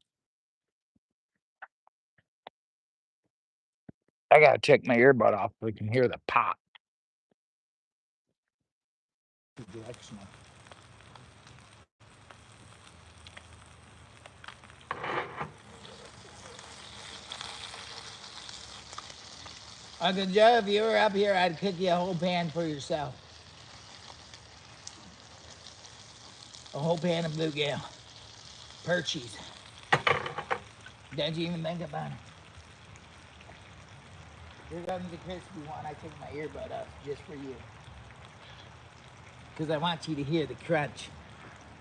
I gotta check my earbud off so we can hear the pop. Uncle Joe, if you were up here, I'd cook you a whole pan for yourself. A whole pan of bluegill. Perchies. Don't you even think about it. Here comes the crispy one. I took my earbud off just for you. Because I want you to hear the crunch.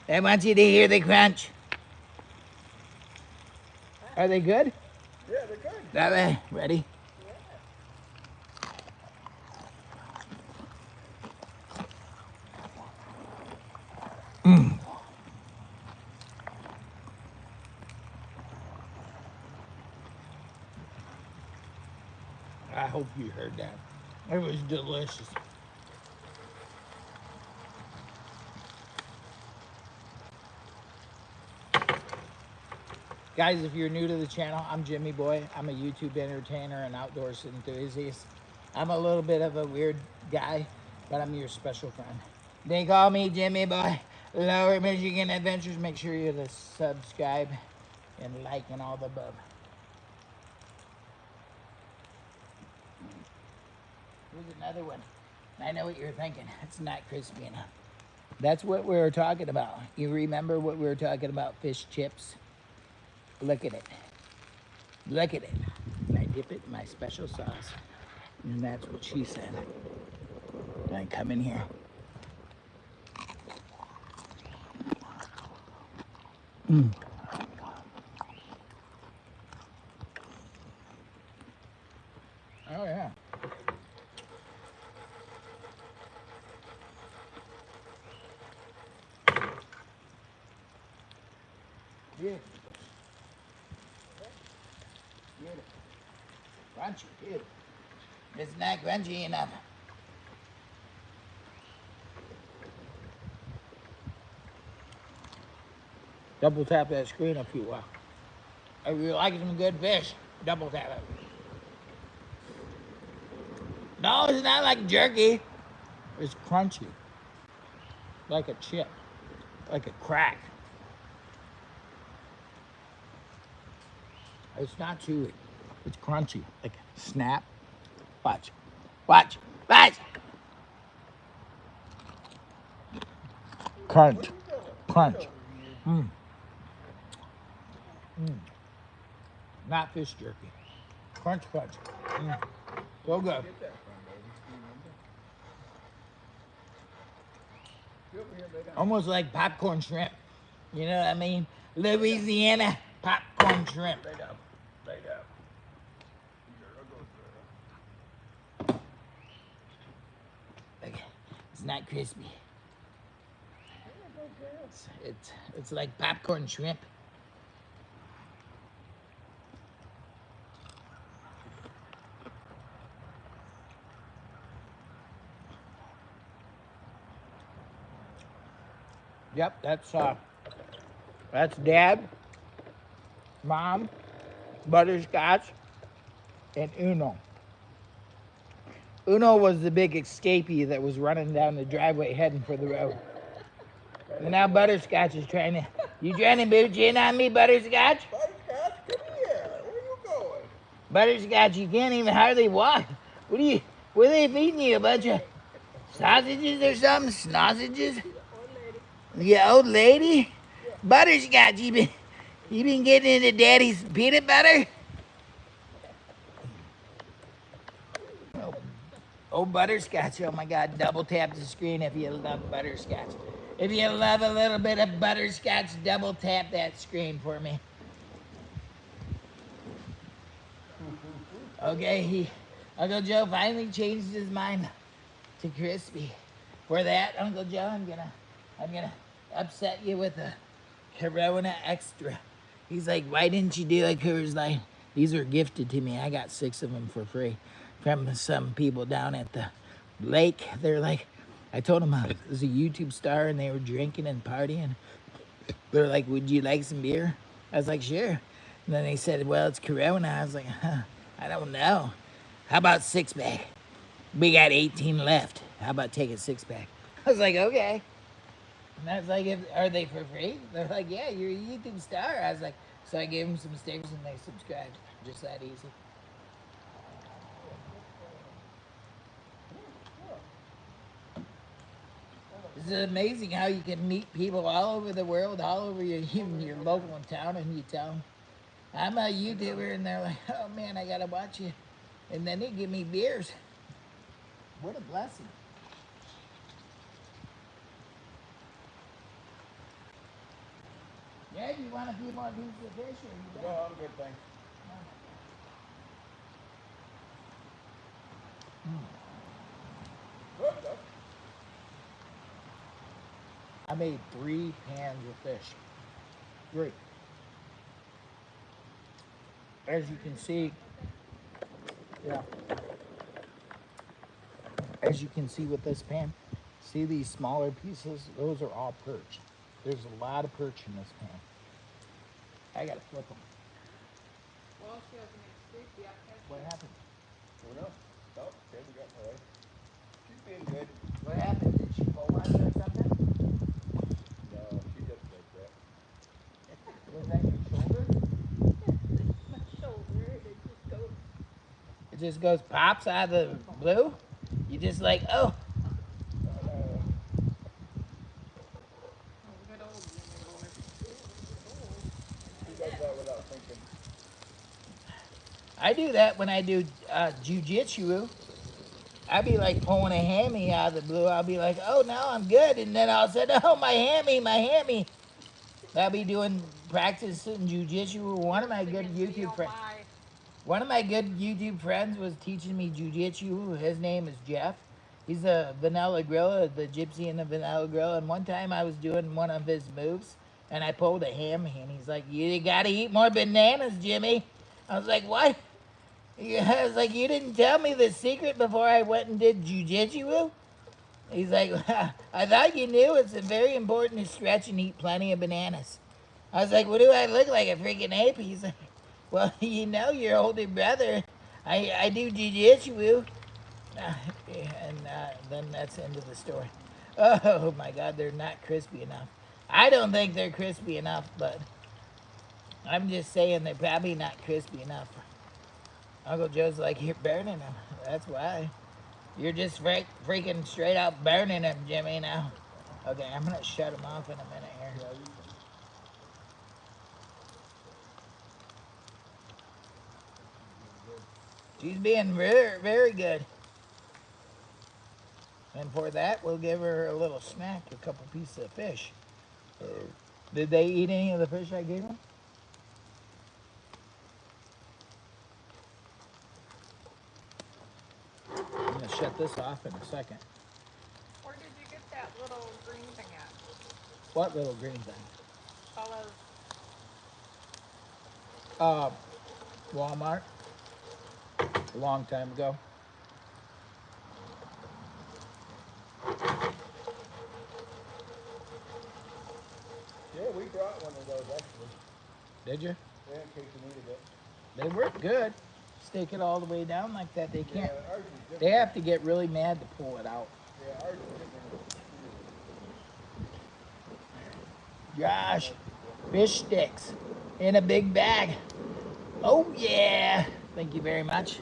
I want you to hear the crunch. Are they good?
Yeah, they're good.
That way. Ready? Mm. I hope you heard that. It was delicious. Guys, if you're new to the channel, I'm Jimmy Boy. I'm a YouTube entertainer and outdoors enthusiast. I'm a little bit of a weird guy, but I'm your special friend. They call me Jimmy Boy. Lower Michigan Adventures. Make sure you subscribe and like and all the above. Here's another one. I know what you're thinking. It's not crispy enough. That's what we were talking about. You remember what we were talking about? Fish chips? Look at it. Look at it. I dip it in my special sauce. And that's what she said. Can I come in here? Mm. Oh, yeah. Beautiful. Beautiful. Crunchy, too. It's not crunchy enough. Double tap that screen if you will. If you like some good fish, double tap it. No, it's not like jerky. It's crunchy. Like a chip. Like a crack. It's not chewy. It's crunchy. Like snap. Watch. Watch. Watch. Crunch. Crunch. Mm. Mm. Not fish jerky. Crunch, crunch. Mm. So good. Almost like popcorn shrimp. You know what I mean? Louisiana popcorn shrimp.
Lay down. Lay down.
Okay. It's not crispy. It's like popcorn shrimp. Yep, that's Dad, Mom, Butterscotch, and Uno. Uno was the big escapee that was running down the driveway heading for the road. And now Butterscotch is trying to... You trying to mooch in on me, Butterscotch?
Butterscotch, come here. Where you going?
Butterscotch, you can't even hardly walk. What are you... What are they feeding you? A bunch of sausages or something? Sausages? Yeah, old lady? Butterscotch, you been getting into daddy's peanut butter? Oh, oh, butterscotch. Oh my God, double tap the screen if you love butterscotch. If you love a little bit of butterscotch, double tap that screen for me. Okay, Uncle Joe finally changed his mind to crispy. For that, Uncle Joe, I'm gonna upset you with a Corona Extra. He's like, why didn't you do like Coors Light? These were gifted to me. I got 6 of them for free from some people down at the lake. They're like, I told them I was a YouTube star and they were drinking and partying. They're like, would you like some beer? I was like, sure. And then they said, well, it's Corona. I was like, I don't know. How about 6-pack? We got 18 left. How about take a 6-pack? I was like, okay. And I was like, are they for free? They're like, yeah, you're a YouTube star. I was like, so I gave them some stickers and they subscribed. Just that easy. It's amazing how you can meet people all over the world, all over even your local town, and you tell them, I'm a YouTuber, and they're like, oh man, I gotta watch you. And then they give me beers. What a blessing. Yeah, do you want a few more pieces of fish or you
No,
done?
I'm good, thanks. Good, though.
I made 3 pans of fish. 3. As you can see, yeah. As you can see with this pan, see these smaller pieces? Those are all perch. There's a lot of perch in this pan. I gotta flip them. What happened?
Oh, no. No, Taylor got my wife. She's being good.
What happened? Did she pull on you or something?
No, she just like that.
Was that your shoulder? It just goes pops out of the blue? You just like, oh.
She does that without thinking.
I do that when I do jujitsu. I be like pulling a hammy out of the blue. I'll be like, oh, now I'm good. And then I'll say, oh, my hammy, my hammy. I'll be doing practicing jujitsu. One of my good YouTube friends was teaching me jujitsu. His name is Jeff. He's a vanilla gorilla, the gypsy in the vanilla gorilla. And one time I was doing one of his moves and I pulled a hammy and he's like, you gotta eat more bananas, Jimmy. I was like, what? Yeah, I was like, you didn't tell me the secret before I went and did jujitsu? He's like, I thought you knew it's very important to stretch and eat plenty of bananas. I was like, what do I look like, a freaking ape? He's like, well, you know your older brother. I do jujitsu. And then that's the end of the story. Oh my God, they're not crispy enough. I don't think they're crispy enough, but I'm just saying they're probably not crispy enough. Uncle Joe's like, you're burning them. That's why. You're just freaking straight out burning them, Jimmy, now. Okay, I'm going to shut them off in a minute here.
Yeah, you
She's being very, very good. And for that, we'll give her a little snack, a couple pieces of fish. Did they eat any of the fish I gave them? I'm going to shut this off in a second.
Where did you get that little green thing at?
What little green thing?
Fellas,
Uh, Walmart, a long time ago.
Yeah, we brought one of those actually.
Did you?
Yeah, in case you needed it.
They work good. Stick it all the way down like that. They
Yeah,
can't.
ours is different.
They have to get really mad to pull it out.
Yeah, ours is different.
Josh, fish sticks in a big bag. Oh yeah. Thank you very much.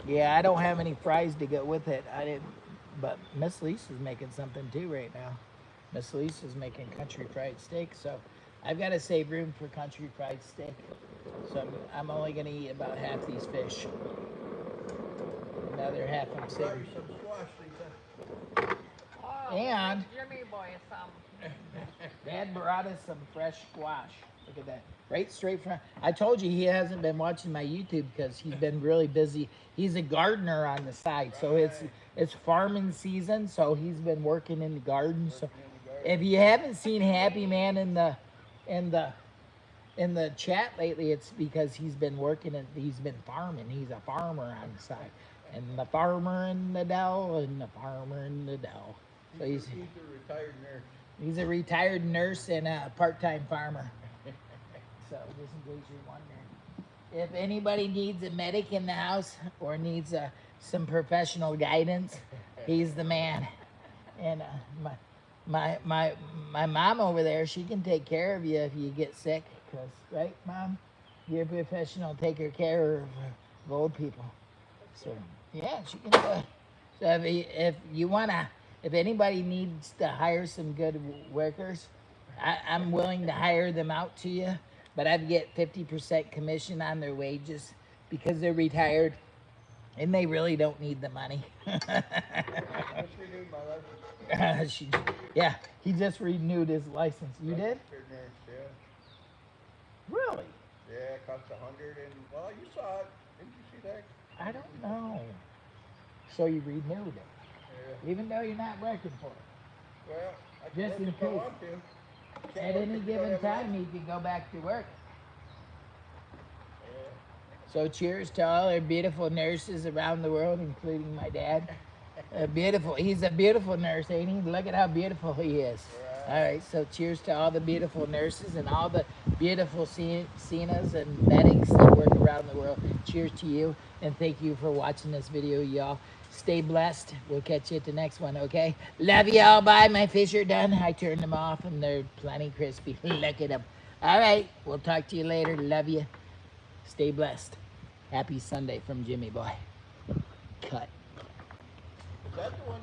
Yeah, I don't have any fries to go with it. I didn't, but Miss Lisa's making something too right now. Miss Lisa's making country fried steak, so I've got to save room for country fried steak. So I'm only gonna eat about half these fish. Another half I'm
I brought
saving.
you some squash, Lisa.
Oh, we'll
And
make Jimmy boy some.
Dad brought us some fresh squash. Look at that. Right straight from. I told you he hasn't been watching my YouTube because he's been really busy. He's a gardener on the side, so
Right.
it's farming season. So he's been working in the garden. So
Working in the garden.
if you haven't seen Happy Man in the in the chat lately, it's because he's been working and he's been farming. He's a farmer on the side, and the farmer in the Dell, and the farmer in the Dell. So
He's a retired nurse.
he's a retired nurse and a part-time farmer. So just in case you're wondering, if anybody needs a medic in the house or needs some professional guidance, he's the man. And my mom over there, she can take care of you if you get sick. Cause right, mom, you're a professional taker care of old people. So yeah, she can do it. So if you wanna, if anybody needs to hire some good workers, I'm willing to hire them out to you. But I get 50% commission on their wages because they're retired and they really don't need the money.
Just renewed my license.
she, yeah, he just renewed his license. You did?
Registered nurse, yeah.
Really?
Yeah, it cost 100 and, well, you saw it. Didn't you see that?
I don't know. So you renewed it,
Yeah.
even though you're not working for it.
Well, I can
Just
work
in
if I
case.
want to. Can't
At
work
any
if you don't
given
have a
time,
license.
he can go back to work.
Yeah.
So cheers to all our beautiful nurses around the world, including my dad. Beautiful. He's a beautiful nurse, ain't he? Look at how beautiful he is. All
Right.
right. So cheers to all the beautiful nurses and all the beautiful CNAs and medics that work around the world. Cheers to you, and thank you for watching this video, y'all. Stay blessed. We'll catch you at the next one, okay? Love y'all. Bye. My fish are done. I turned them off, and they're plenty crispy. Look at them. All right. We'll talk to you later. Love you. Stay blessed. Happy Sunday from Jimmy Boy. Cut.
Is that the one